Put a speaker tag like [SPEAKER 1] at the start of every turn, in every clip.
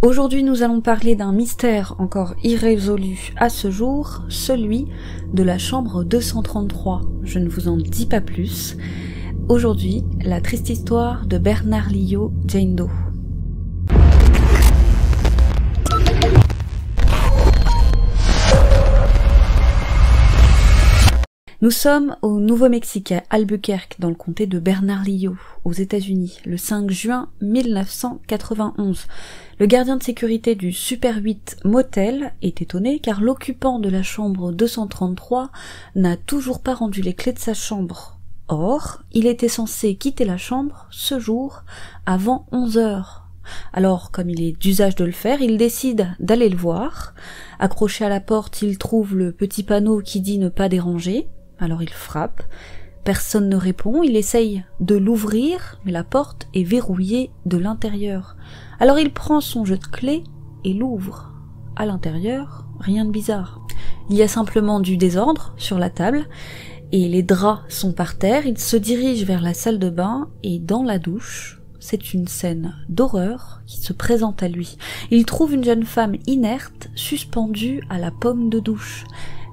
[SPEAKER 1] Aujourd'hui, nous allons parler d'un mystère encore irrésolu à ce jour, celui de la chambre 233. Je ne vous en dis pas plus. Aujourd'hui, la triste histoire de Bernard-Lio Jane Doe. Nous sommes au Nouveau-Mexique, à Albuquerque, dans le comté de Bernard-Lio, aux États-Unis, le 5 juin 1991. Le gardien de sécurité du Super 8 Motel est étonné car l'occupant de la chambre 233 n'a toujours pas rendu les clés de sa chambre. Or, il était censé quitter la chambre ce jour avant 11 heures. Alors, comme il est d'usage de le faire, il décide d'aller le voir. Accroché à la porte, il trouve le petit panneau qui dit ne pas déranger. Alors il frappe, personne ne répond, il essaye de l'ouvrir, mais la porte est verrouillée de l'intérieur. Alors il prend son jeu de clés et l'ouvre. À l'intérieur, rien de bizarre. Il y a simplement du désordre sur la table, et les draps sont par terre, il se dirige vers la salle de bain, et dans la douche, c'est une scène d'horreur qui se présente à lui. Il trouve une jeune femme inerte, suspendue à la pomme de douche.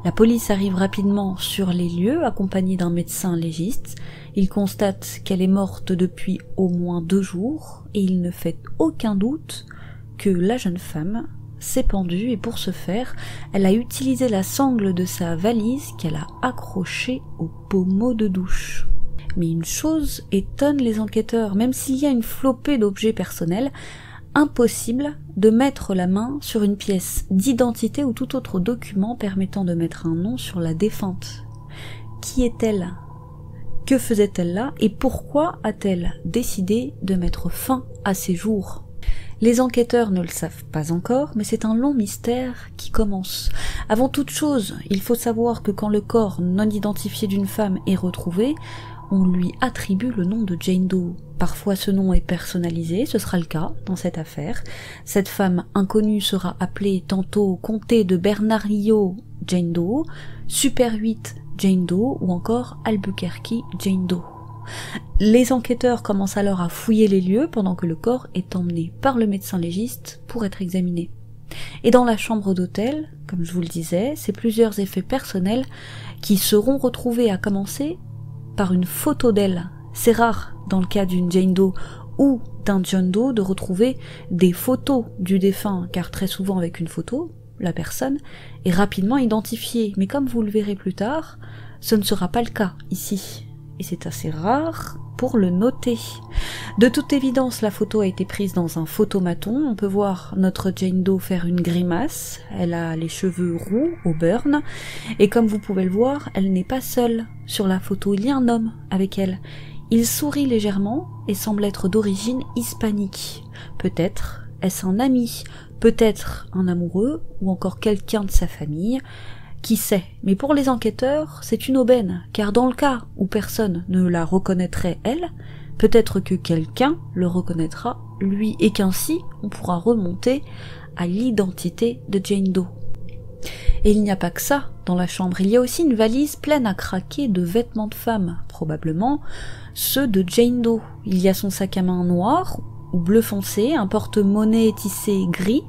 [SPEAKER 1] La police arrive rapidement sur les lieux, accompagnée d'un médecin légiste. Il constate qu'elle est morte depuis au moins 2 jours, et il ne fait aucun doute que la jeune femme s'est pendue, et pour ce faire, elle a utilisé la sangle de sa valise qu'elle a accrochée au pommeau de douche. Mais une chose étonne les enquêteurs, même s'il y a une flopée d'objets personnels, impossible de mettre la main sur une pièce d'identité ou tout autre document permettant de mettre un nom sur la défunte. Qui est-elle? Que faisait-elle là? Et pourquoi a-t-elle décidé de mettre fin à ses jours? Les enquêteurs ne le savent pas encore, mais c'est un long mystère qui commence. Avant toute chose, il faut savoir que quand le corps non identifié d'une femme est retrouvé, on lui attribue le nom de Jane Doe. Parfois ce nom est personnalisé, ce sera le cas dans cette affaire. Cette femme inconnue sera appelée tantôt comté de Bernard-Lio Jane Doe, Super 8 Jane Doe ou encore Albuquerque Jane Doe. Les enquêteurs commencent alors à fouiller les lieux pendant que le corps est emmené par le médecin légiste pour être examiné. Et dans la chambre d'hôtel, comme je vous le disais, c'est plusieurs effets personnels qui seront retrouvés, à commencer par une photo d'elle. C'est rare, dans le cas d'une Jane Doe ou d'un John Doe, de retrouver des photos du défunt, car très souvent avec une photo, la personne est rapidement identifiée. Mais comme vous le verrez plus tard, ce ne sera pas le cas ici. Et c'est assez rare pour le noter. De toute évidence, la photo a été prise dans un photomaton. On peut voir notre Jane Doe faire une grimace. Elle a les cheveux roux au burn. Et comme vous pouvez le voir, elle n'est pas seule sur la photo. Il y a un homme avec elle. Il sourit légèrement et semble être d'origine hispanique. Peut-être est-ce un ami, peut-être un amoureux ou encore quelqu'un de sa famille. Qui sait? Mais pour les enquêteurs, c'est une aubaine, car dans le cas où personne ne la reconnaîtrait elle, peut-être que quelqu'un le reconnaîtra lui, et qu'ainsi on pourra remonter à l'identité de Jane Doe. Et il n'y a pas que ça dans la chambre, il y a aussi une valise pleine à craquer de vêtements de femme, probablement ceux de Jane Doe. Il y a son sac à main noir ou bleu foncé, un porte-monnaie tissé gris,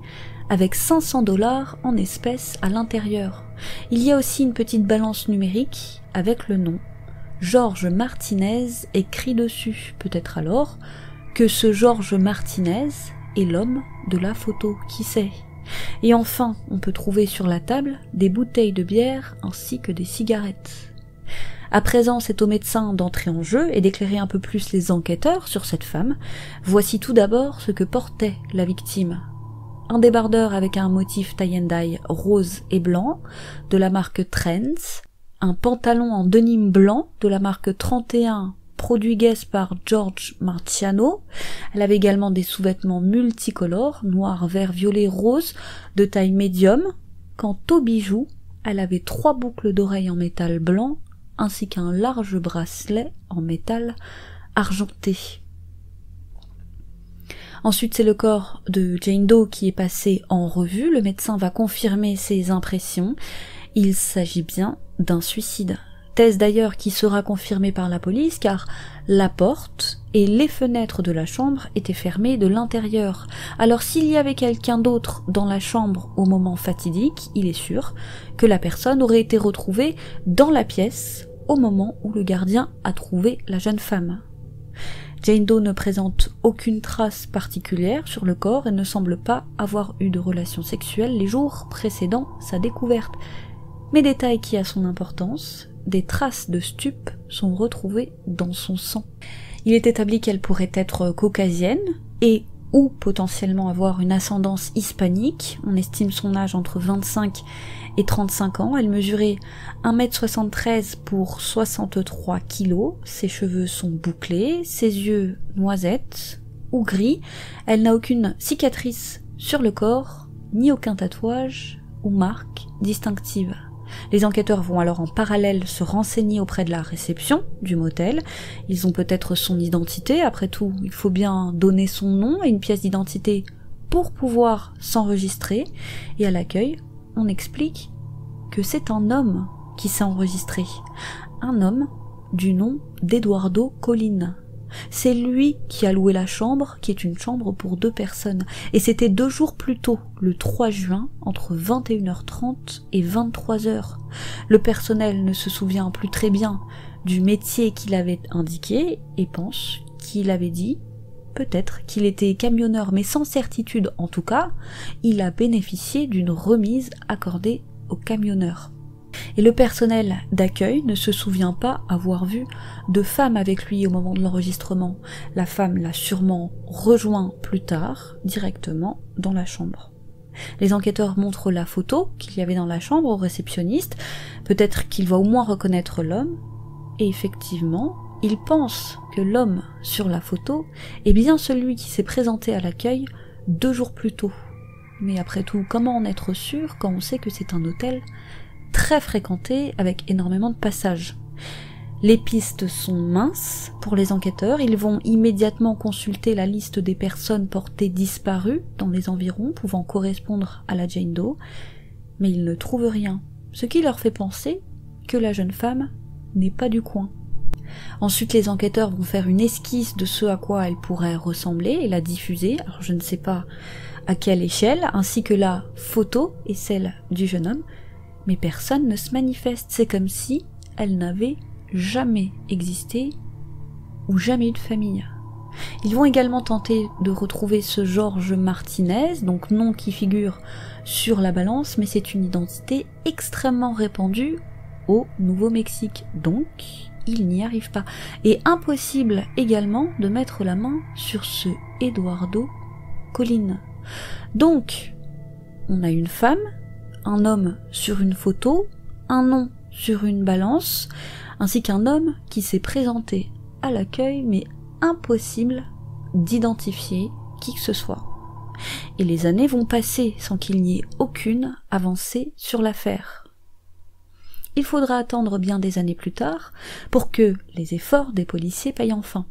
[SPEAKER 1] avec 500 $ en espèces à l'intérieur. Il y a aussi une petite balance numérique avec le nom George Martinez écrit dessus. Peut-être alors que ce George Martinez est l'homme de la photo, qui sait. Et enfin, on peut trouver sur la table des bouteilles de bière ainsi que des cigarettes. À présent, c'est au médecin d'entrer en jeu et d'éclairer un peu plus les enquêteurs sur cette femme. Voici tout d'abord ce que portait la victime. Un débardeur avec un motif tie-and-dye rose et blanc de la marque Trends, un pantalon en denim blanc de la marque 31 Produigues par George Marciano. Elle avait également des sous-vêtements multicolores, noir, vert, violet, rose, de taille médium. Quant aux bijoux, elle avait 3 boucles d'oreilles en métal blanc, ainsi qu'un large bracelet en métal argenté. Ensuite, c'est le corps de Jane Doe qui est passé en revue. Le médecin va confirmer ses impressions. Il s'agit bien d'un suicide. thèse d'ailleurs qui sera confirmée par la police car la porte et les fenêtres de la chambre étaient fermées de l'intérieur. Alors s'il y avait quelqu'un d'autre dans la chambre au moment fatidique, il est sûr que la personne aurait été retrouvée dans la pièce au moment où le gardien a trouvé la jeune femme. Jane Doe ne présente aucune trace particulière sur le corps et ne semble pas avoir eu de relations sexuelles les jours précédant sa découverte. Mais détail qui a son importance, des traces de stupes sont retrouvées dans son sang. Il est établi qu'elle pourrait être caucasienne et ou potentiellement avoir une ascendance hispanique. On estime son âge entre 25 et 35 ans. Elle mesurait 1m73 pour 63 kg. Ses cheveux sont bouclés, ses yeux noisettes ou gris. Elle n'a aucune cicatrice sur le corps, ni aucun tatouage ou marque distinctive. Les enquêteurs vont alors en parallèle se renseigner auprès de la réception du motel. Ils ont peut-être son identité, après tout, il faut bien donner son nom et une pièce d'identité pour pouvoir s'enregistrer. Et à l'accueil, on explique que c'est un homme qui s'est enregistré. Un homme du nom d'Eduardo Collin. C'est lui qui a loué la chambre, qui est une chambre pour 2 personnes. Et c'était 2 jours plus tôt, le 3 juin, entre 21h30 et 23h. Le personnel ne se souvient plus très bien du métier qu'il avait indiqué et pense qu'il avait dit peut-être qu'il était camionneur, mais sans certitude en tout cas, il a bénéficié d'une remise accordée aux camionneurs. Et le personnel d'accueil ne se souvient pas avoir vu de femme avec lui au moment de l'enregistrement. La femme l'a sûrement rejoint plus tard, directement dans la chambre. Les enquêteurs montrent la photo qu'il y avait dans la chambre au réceptionniste. Peut-être qu'il va au moins reconnaître l'homme. Et effectivement, il pense que l'homme sur la photo est bien celui qui s'est présenté à l'accueil 2 jours plus tôt. Mais après tout, comment en être sûr quand on sait que c'est un hôtel très fréquenté avec énormément de passages? Les pistes sont minces pour les enquêteurs, ils vont immédiatement consulter la liste des personnes portées disparues dans les environs pouvant correspondre à la Jane Doe, mais ils ne trouvent rien, ce qui leur fait penser que la jeune femme n'est pas du coin. Ensuite, les enquêteurs vont faire une esquisse de ce à quoi elle pourrait ressembler et la diffuser, alors je ne sais pas à quelle échelle, ainsi que la photo et celle du jeune homme, mais personne ne se manifeste, c'est comme si elle n'avait jamais existé ou jamais eu de famille. Ils vont également tenter de retrouver ce George Martinez, donc nom qui figure sur la balance, mais c'est une identité extrêmement répandue au Nouveau-Mexique, donc il n'y arrive pas. Et impossible également de mettre la main sur ce Eduardo Collin. Donc, on a une femme, un homme sur une photo, un nom sur une balance, ainsi qu'un homme qui s'est présenté à l'accueil, mais impossible d'identifier qui que ce soit. Et les années vont passer sans qu'il n'y ait aucune avancée sur l'affaire. Il faudra attendre bien des années plus tard pour que les efforts des policiers payent enfin.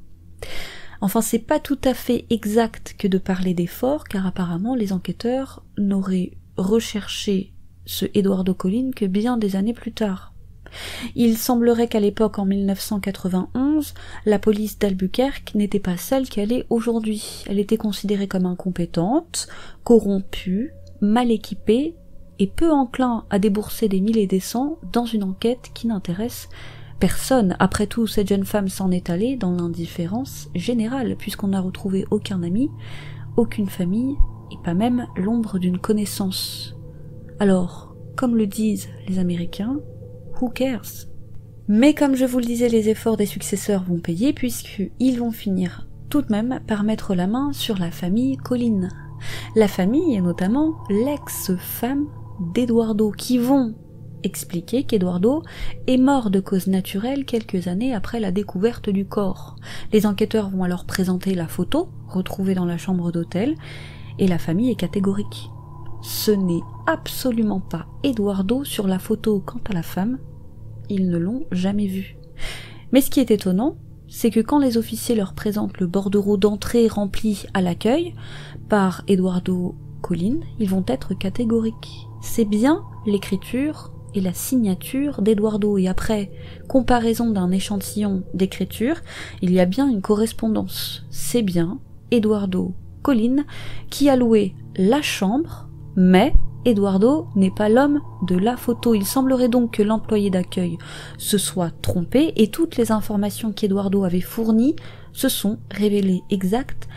[SPEAKER 1] Enfin, c'est pas tout à fait exact que de parler d'efforts, car apparemment les enquêteurs n'auraient recherché ce Eduardo Collin que bien des années plus tard. Il semblerait qu'à l'époque, en 1991, la police d'Albuquerque n'était pas celle qu'elle est aujourd'hui. Elle était considérée comme incompétente, corrompue, mal équipée et peu enclin à débourser des milliers et des cents dans une enquête qui n'intéresse personne. Après tout, cette jeune femme s'en est allée dans l'indifférence générale, puisqu'on n'a retrouvé aucun ami, aucune famille, et pas même l'ombre d'une connaissance. Alors, comme le disent les Américains, who cares? Mais comme je vous le disais, les efforts des successeurs vont payer, puisqu'ils vont finir tout de même par mettre la main sur la famille Collin. La famille, et notamment l'ex-femme d'Eduardo, qui vont expliquer qu'Eduardo est mort de cause naturelle quelques années après la découverte du corps. Les enquêteurs vont alors présenter la photo retrouvée dans la chambre d'hôtel, et la famille est catégorique. Ce n'est absolument pas Eduardo sur la photo. Quant à la femme, ils ne l'ont jamais vue. Mais ce qui est étonnant, c'est que quand les officiers leur présentent le bordereau d'entrée rempli à l'accueil par Eduardo Collin, ils vont être catégoriques. C'est bien l'écriture et la signature d'Eduardo, et après comparaison d'un échantillon d'écriture, il y a bien une correspondance. C'est bien Eduardo Collin qui a loué la chambre, mais Eduardo n'est pas l'homme de la photo. Il semblerait donc que l'employé d'accueil se soit trompé et toutes les informations qu'Eduardo avait fournies se sont révélées exactes,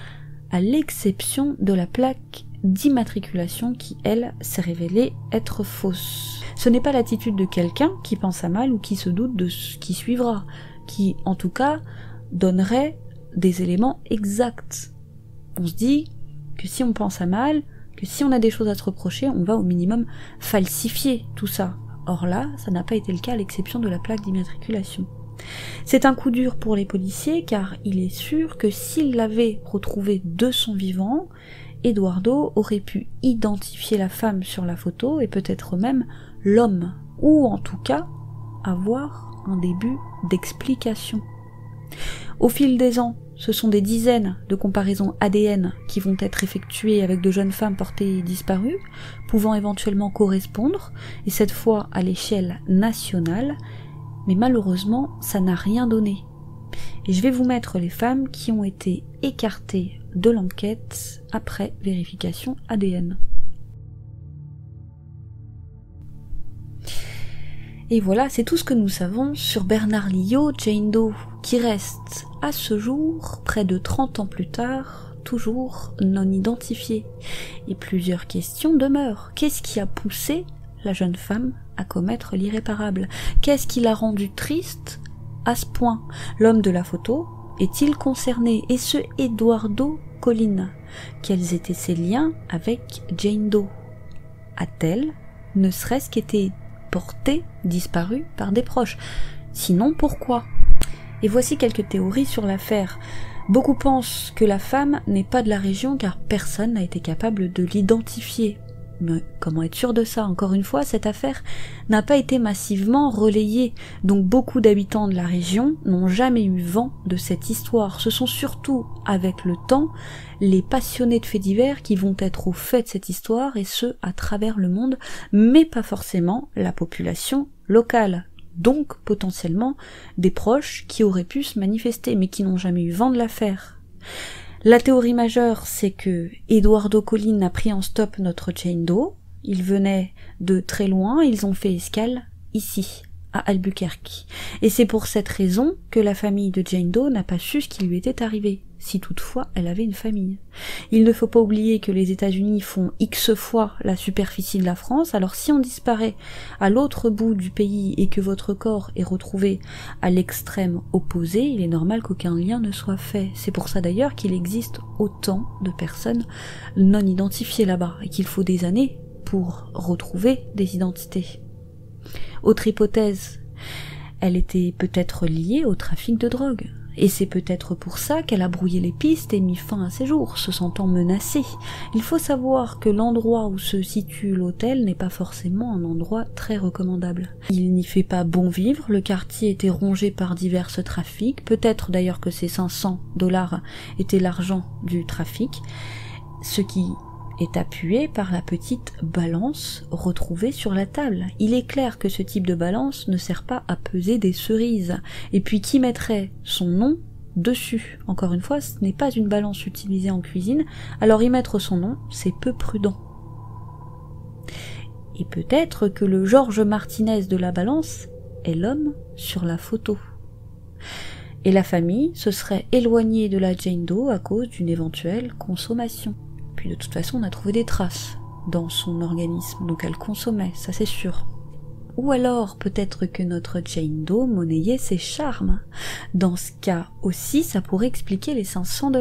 [SPEAKER 1] à l'exception de la plaque d'immatriculation qui, elle, s'est révélée être fausse. Ce n'est pas l'attitude de quelqu'un qui pense à mal ou qui se doute de ce qui suivra, qui, en tout cas, donnerait des éléments exacts. On se dit que si on pense à mal, que si on a des choses à se reprocher, on va au minimum falsifier tout ça. Or là, ça n'a pas été le cas à l'exception de la plaque d'immatriculation. C'est un coup dur pour les policiers car il est sûr que s'ils l'avaient retrouvé de son vivant, Eduardo aurait pu identifier la femme sur la photo et peut-être même l'homme, ou en tout cas avoir un début d'explication. Au fil des ans, ce sont des dizaines de comparaisons ADN qui vont être effectuées avec de jeunes femmes portées disparues, pouvant éventuellement correspondre, et cette fois à l'échelle nationale, mais malheureusement, ça n'a rien donné. Et je vais vous mettre les femmes qui ont été écartées de l'enquête après vérification ADN. Et voilà, c'est tout ce que nous savons sur Bernard Liot, Jane Doe, qui reste, à ce jour, près de 30 ans plus tard, toujours non identifié. Et plusieurs questions demeurent. Qu'est-ce qui a poussé la jeune femme à commettre l'irréparable? Qu'est-ce qui l'a rendue triste à ce point? L'homme de la photo est-il concerné? Et ce Eduardo Collin, quels étaient ses liens avec Jane Doe? A-t-elle ne serait-ce qu'été portée, disparue par des proches? Sinon, pourquoi? Et voici quelques théories sur l'affaire. Beaucoup pensent que la femme n'est pas de la région car personne n'a été capable de l'identifier. Mais comment être sûr de ça? Encore une fois, cette affaire n'a pas été massivement relayée, donc beaucoup d'habitants de la région n'ont jamais eu vent de cette histoire. Ce sont surtout, avec le temps, les passionnés de faits divers qui vont être au fait de cette histoire, et ce, à travers le monde, mais pas forcément la population locale. Donc, potentiellement, des proches qui auraient pu se manifester, mais qui n'ont jamais eu vent de l'affaire. La théorie majeure, c'est que Eduardo Collin a pris en stop notre Jane Doe. Ils venaient de très loin, ils ont fait escale ici, à Albuquerque. Et c'est pour cette raison que la famille de Jane Doe n'a pas su ce qui lui était arrivé, si toutefois elle avait une famille. Il ne faut pas oublier que les États-Unis font X fois la superficie de la France, alors si on disparaît à l'autre bout du pays et que votre corps est retrouvé à l'extrême opposé, il est normal qu'aucun lien ne soit fait. C'est pour ça d'ailleurs qu'il existe autant de personnes non identifiées là-bas, et qu'il faut des années pour retrouver des identités. Autre hypothèse, elle était peut-être liée au trafic de drogue. Et c'est peut-être pour ça qu'elle a brouillé les pistes et mis fin à ses jours, se sentant menacée. Il faut savoir que l'endroit où se situe l'hôtel n'est pas forcément un endroit très recommandable. Il n'y fait pas bon vivre, le quartier était rongé par divers trafics, peut-être d'ailleurs que ces $500 étaient l'argent du trafic, ce qui est appuyé par la petite balance retrouvée sur la table. Il est clair que ce type de balance ne sert pas à peser des cerises. Et puis qui mettrait son nom dessus? Encore une fois, ce n'est pas une balance utilisée en cuisine, alors y mettre son nom, c'est peu prudent. Et peut-être que le Georges Martinez de la balance est l'homme sur la photo. Et la famille se serait éloignée de la Jane Doe à cause d'une éventuelle consommation. Puis de toute façon, on a trouvé des traces dans son organisme, donc elle consommait, ça c'est sûr. Ou alors, peut-être que notre Jane Doe monnayait ses charmes. Dans ce cas aussi, ça pourrait expliquer les $500.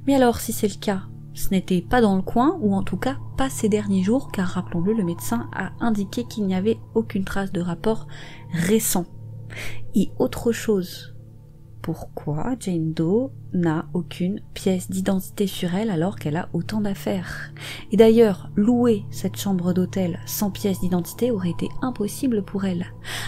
[SPEAKER 1] Mais alors, si c'est le cas, ce n'était pas dans le coin, ou en tout cas pas ces derniers jours, car rappelons-le, le médecin a indiqué qu'il n'y avait aucune trace de rapport récent. Et autre chose, pourquoi Jane Doe n'a aucune pièce d'identité sur elle alors qu'elle a autant d'affaires? Et d'ailleurs, louer cette chambre d'hôtel sans pièce d'identité aurait été impossible pour elle.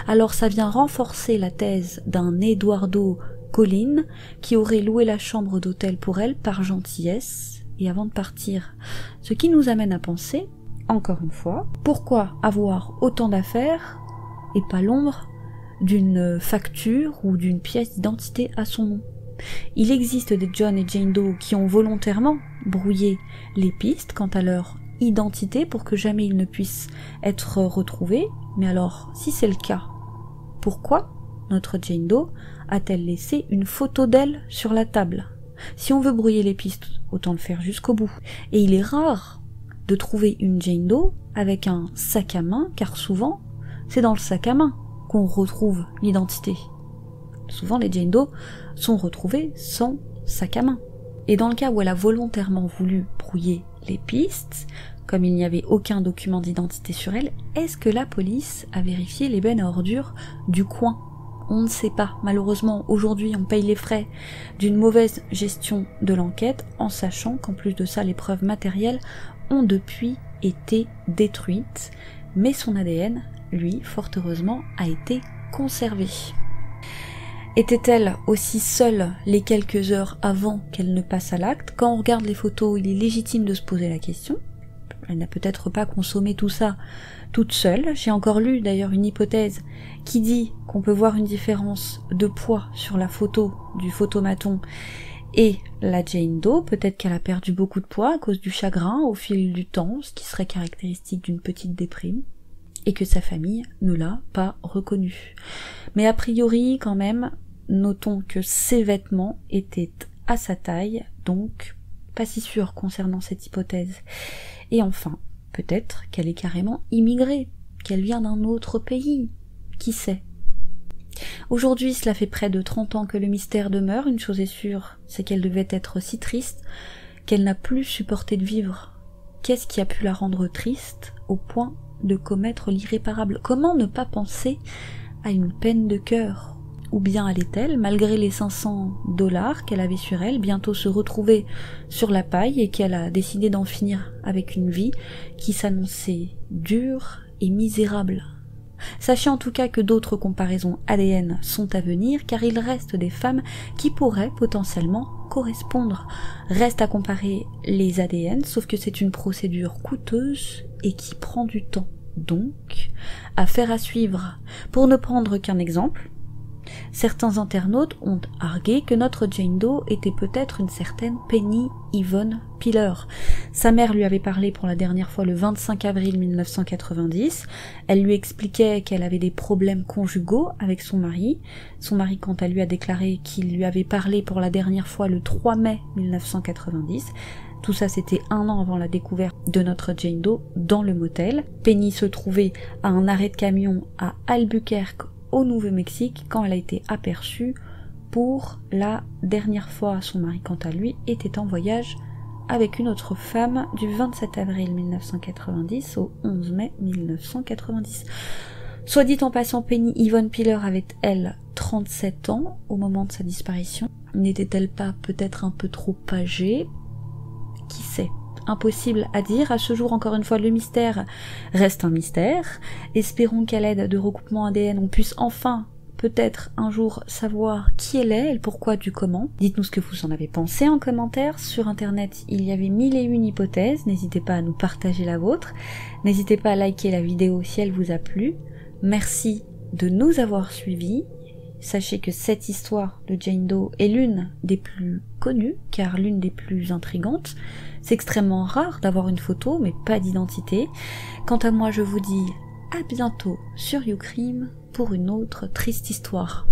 [SPEAKER 1] Alors ça vient renforcer la thèse d'un Eduardo Collin qui aurait loué la chambre d'hôtel pour elle par gentillesse et avant de partir. Ce qui nous amène à penser encore une fois, pourquoi avoir autant d'affaires et pas l'ombre d'une facture ou d'une pièce d'identité à son nom? Il existe des John et Jane Doe qui ont volontairement brouillé les pistes quant à leur identité pour que jamais ils ne puissent être retrouvés, mais alors, si c'est le cas, pourquoi notre Jane Doe a-t-elle laissé une photo d'elle sur la table? Si on veut brouiller les pistes, autant le faire jusqu'au bout. Et il est rare de trouver une Jane Doe avec un sac à main, car souvent, c'est dans le sac à main qu'on retrouve l'identité. Souvent, les Jane Doe sont retrouvées sans sac à main. Et dans le cas où elle a volontairement voulu brouiller les pistes, comme il n'y avait aucun document d'identité sur elle, est-ce que la police a vérifié les bennes à ordures du coin? On ne sait pas. Malheureusement, aujourd'hui, on paye les frais d'une mauvaise gestion de l'enquête, en sachant qu'en plus de ça, les preuves matérielles ont depuis été détruites. Mais son ADN, lui, fort heureusement, a été conservé. Était-elle aussi seule les quelques heures avant qu'elle ne passe à l'acte? Quand on regarde les photos, il est légitime de se poser la question. Elle n'a peut-être pas consommé tout ça toute seule. J'ai encore lu d'ailleurs une hypothèse qui dit qu'on peut voir une différence de poids sur la photo du photomaton et la Jane Doe. Peut-être qu'elle a perdu beaucoup de poids à cause du chagrin au fil du temps, ce qui serait caractéristique d'une petite déprime, et que sa famille ne l'a pas reconnue. Mais a priori, quand même, notons que ses vêtements étaient à sa taille, donc pas si sûr concernant cette hypothèse. Et enfin, peut-être qu'elle est carrément immigrée, qu'elle vient d'un autre pays. Qui sait? Aujourd'hui, cela fait près de 30 ans que le mystère demeure. Une chose est sûre, c'est qu'elle devait être si triste qu'elle n'a plus supporté de vivre. Qu'est-ce qui a pu la rendre triste au point de commettre l'irréparable? Comment ne pas penser à une peine de cœur? Ou bien allait-elle, malgré les $500 qu'elle avait sur elle, bientôt se retrouver sur la paille et qu'elle a décidé d'en finir avec une vie qui s'annonçait dure et misérable? Sachez en tout cas que d'autres comparaisons ADN sont à venir, car il reste des femmes qui pourraient potentiellement correspondre. Reste à comparer les ADN, sauf que c'est une procédure coûteuse et qui prend du temps. Donc, affaire à suivre. Pour ne prendre qu'un exemple, certains internautes ont argué que notre Jane Doe était peut-être une certaine Penny Yvonne Piller. Sa mère lui avait parlé pour la dernière fois le 25 avril 1990. Elle lui expliquait qu'elle avait des problèmes conjugaux avec son mari. Son mari, quant à lui, a déclaré qu'il lui avait parlé pour la dernière fois le 3 mai 1990. Tout ça, c'était 1 an avant la découverte de notre Jane Doe dans le motel. Penny se trouvait à un arrêt de camion à Albuquerque, au Nouveau-Mexique, quand elle a été aperçue pour la dernière fois. Son mari, quant à lui, était en voyage avec une autre femme du 27 avril 1990 au 11 mai 1990. Soit dit en passant, Penny Yvonne Piller avait, elle, 37 ans au moment de sa disparition. N'était-elle pas peut-être un peu trop âgée? Qui sait? Impossible à dire. À ce jour, encore une fois, le mystère reste un mystère. Espérons qu'à l'aide de recoupements ADN, on puisse enfin, peut-être un jour, savoir qui elle est et le pourquoi du comment. Dites-nous ce que vous en avez pensé en commentaire. Sur internet, il y avait 1001 hypothèses. N'hésitez pas à nous partager la vôtre. N'hésitez pas à liker la vidéo si elle vous a plu. Merci de nous avoir suivis. Sachez que cette histoire de Jane Doe est l'une des plus connues, car l'une des plus intrigantes. C'est extrêmement rare d'avoir une photo, mais pas d'identité. Quant à moi, je vous dis à bientôt sur YouCrime pour une autre triste histoire.